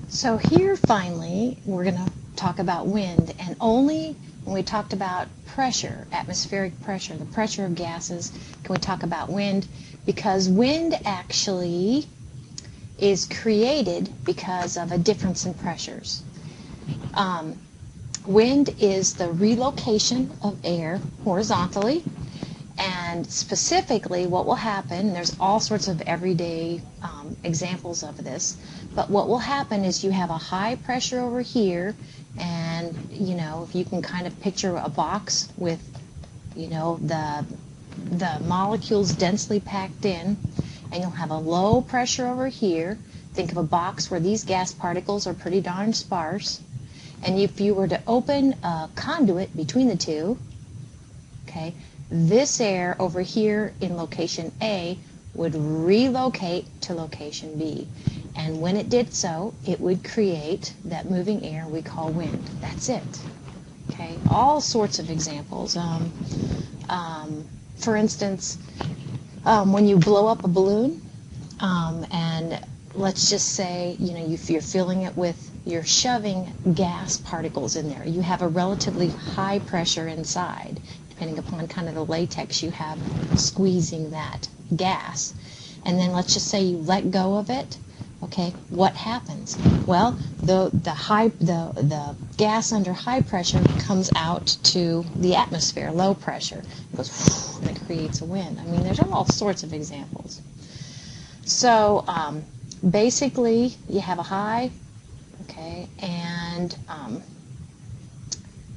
So here finally we're going to talk about wind, and only when we talked about pressure, atmospheric pressure, the pressure of gases, can we talk about wind, because wind actually is created because of a difference in pressures. Wind is the relocation of air horizontally, and specifically what will happen, there's all sorts of everyday examples of this, but what will happen is you have a high pressure over here, and if you can kind of picture a box with the molecules densely packed in, and you'll have a low pressure over here. Think of a box where these gas particles are pretty darn sparse, and if you were to open a conduit between the two, okay, this air over here in location A would relocate to location B. And when it did so, it would create that moving air we call wind. That's it. Okay, all sorts of examples. For instance, when you blow up a balloon, and let's just say, you're filling it with, you're shoving gas particles in there. You have a relatively high pressure inside, depending upon kind of the latex you have squeezing that gas. And then let's just say you let go of it. Okay, what happens? Well, the gas under high pressure comes out to the atmosphere, low pressure. It goes, and it creates a wind. I mean, there's all sorts of examples. So basically, you have a high, okay, and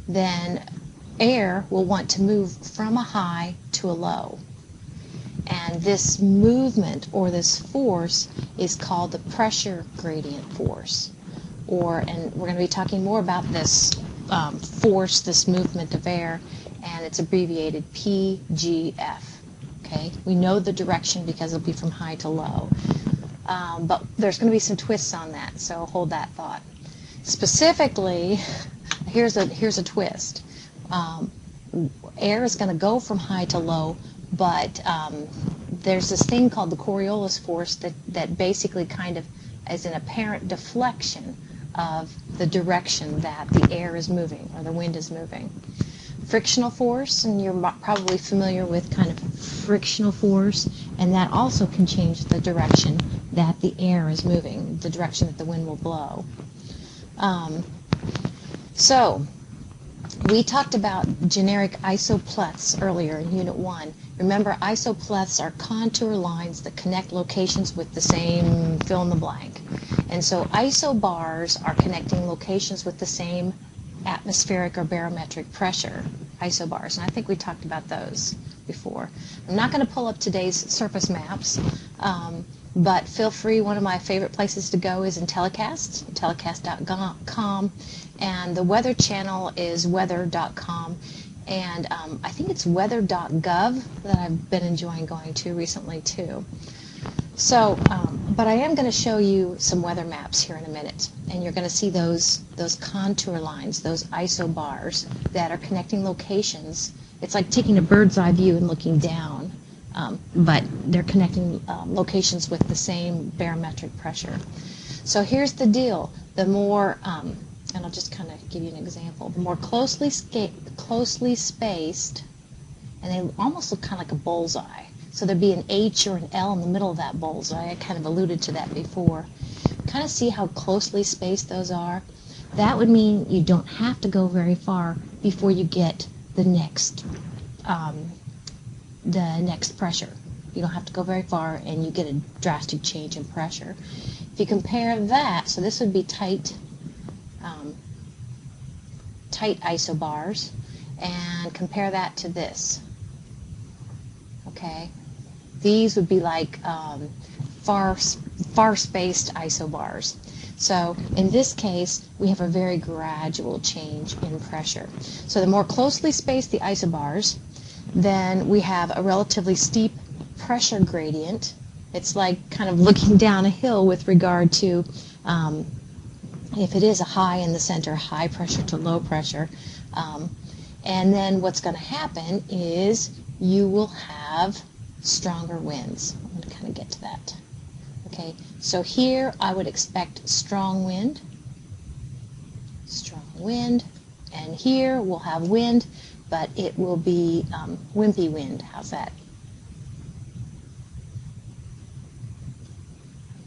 then air will want to move from a high to a low. And this movement or this force is called the pressure gradient force. And we're going to be talking more about this force, this movement of air, and it's abbreviated PGF. Okay, we know the direction because it'll be from high to low. But there's going to be some twists on that, so hold that thought. Specifically, here's a twist. Air is going to go from high to low, but there's this thing called the Coriolis force that basically kind of is an apparent deflection of the direction that the air is moving or the wind is moving. Frictional force, and you're probably familiar with kind of frictional force, and that also can change the direction that the air is moving, the direction that the wind will blow. So we talked about generic isopleths earlier in Unit 1. Remember, isopleths are contour lines that connect locations with the same fill in the blank. And so isobars are connecting locations with the same atmospheric or barometric pressure, isobars. And I think we talked about those before. I'm not going to pull up today's surface maps, but feel free. One of my favorite places to go is in Telecast, telecast.com, and the weather channel is weather.com, and I think it's weather.gov that I've been enjoying going to recently too. So, but I am going to show you some weather maps here in a minute, and you're going to see those contour lines, those isobars that are connecting locations. It's like taking a bird's eye view and looking down, but they're connecting locations with the same barometric pressure. So here's the deal. The more, and I'll just kind of give you an example, the more closely spaced, and they almost look kind of like a bullseye. So there'd be an H or an L in the middle of that bullseye. I kind of alluded to that before. Kind of see how closely spaced those are. That would mean you don't have to go very far before you get the next pressure. You don't have to go very far, and you get a drastic change in pressure. If you compare that, so this would be tight isobars, and compare that to this. Okay, these would be like far-spaced isobars. So in this case, we have a very gradual change in pressure. So the more closely spaced the isobars, then we have a relatively steep pressure gradient. It's like kind of looking down a hill with regard to if it is a high in the center, high pressure to low pressure. And then what's going to happen is you will have stronger winds. I'm going to kind of get to that. Okay, so here I would expect strong wind, and here we'll have wind, but it will be wimpy wind. How's that?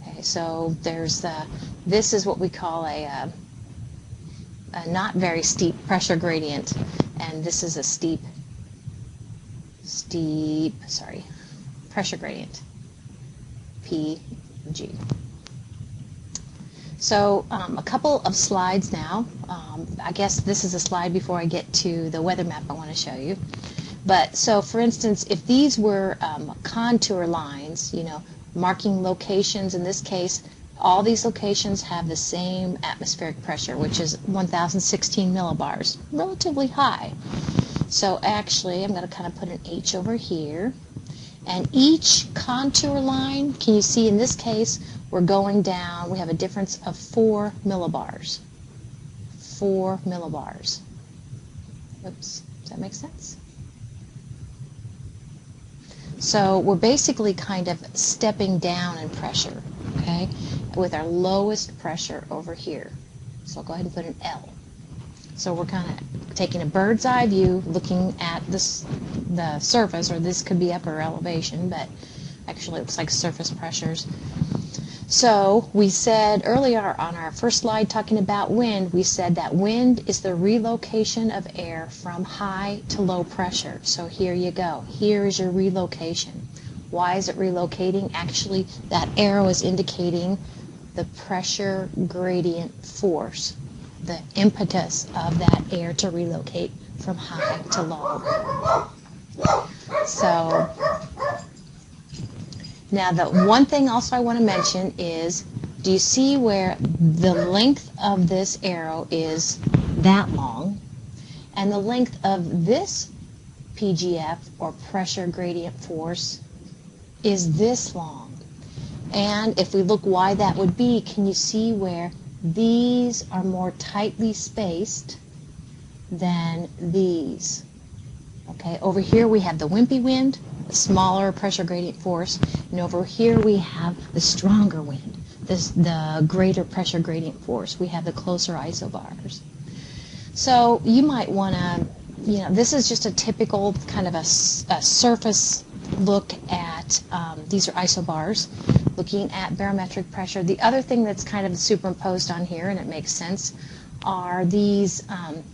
Okay, so this is what we call a not very steep pressure gradient, and this is a steep pressure gradient, PG. So a couple of slides now. I guess this is a slide before I get to the weather map I want to show you. But so for instance, if these were contour lines, marking locations, in this case, all these locations have the same atmospheric pressure, which is 1,016 millibars, relatively high. So actually, I'm going to kind of put an H over here. And each contour line, can you see in this case, we're going down, we have a difference of 4 millibars. 4 millibars. Oops, does that make sense? So we're basically kind of stepping down in pressure, okay, with our lowest pressure over here. So I'll go ahead and put an L. So we're kind of taking a bird's eye view, looking at the surface, or this could be upper elevation, but actually it looks like surface pressures. So we said earlier on our first slide talking about wind, we said that wind is the relocation of air from high to low pressure. So here you go. Here is your relocation. Why is it relocating? Actually, that arrow is indicating the pressure gradient force, the impetus of that air to relocate from high to low. So now the one thing also I want to mention is, do you see where the length of this arrow is that long, and the length of this PGF, or pressure gradient force, is this long? And if we look why that would be, can you see where these are more tightly spaced than these? Okay, over here we have the wimpy wind, the smaller pressure gradient force, and over here we have the stronger wind, the greater pressure gradient force. We have the closer isobars. So you might want to, this is just a typical kind of a surface look at, these are isobars, looking at barometric pressure. The other thing that's kind of superimposed on here, and it makes sense, are these,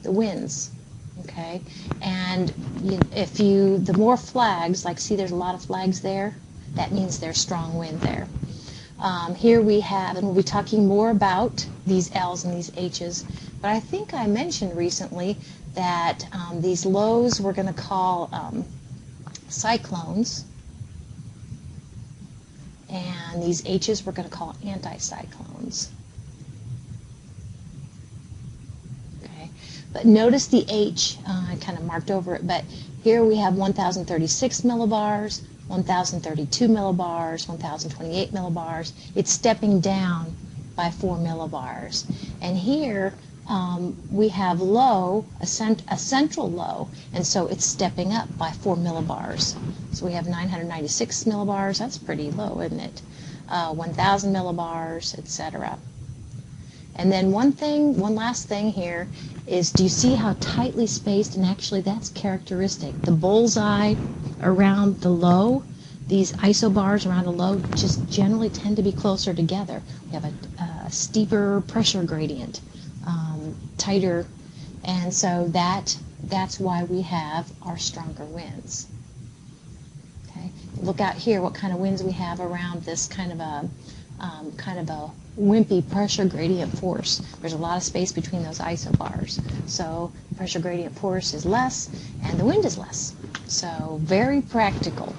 the winds. Okay, and the more flags, like see there's a lot of flags there, that means there's strong wind there. Here we have, and we'll be talking more about these L's and these H's, but I think I mentioned recently that these lows we're going to call cyclones, and these H's we're going to call anticyclones. But notice the H, I kind of marked over it, but here we have 1,036 millibars, 1,032 millibars, 1,028 millibars. It's stepping down by 4 millibars. And here we have low, a central low, and so it's stepping up by 4 millibars. So we have 996 millibars. That's pretty low, isn't it? 1,000 millibars, etc. And then one last thing here is, do you see how tightly spaced, and actually that's characteristic. The bullseye around the low, these isobars around a low just generally tend to be closer together. We have a steeper pressure gradient, tighter, and so that's why we have our stronger winds. Okay, look out here what kind of winds we have around this kind of a wimpy pressure gradient force. There's a lot of space between those isobars. So the pressure gradient force is less and the wind is less. So very practical.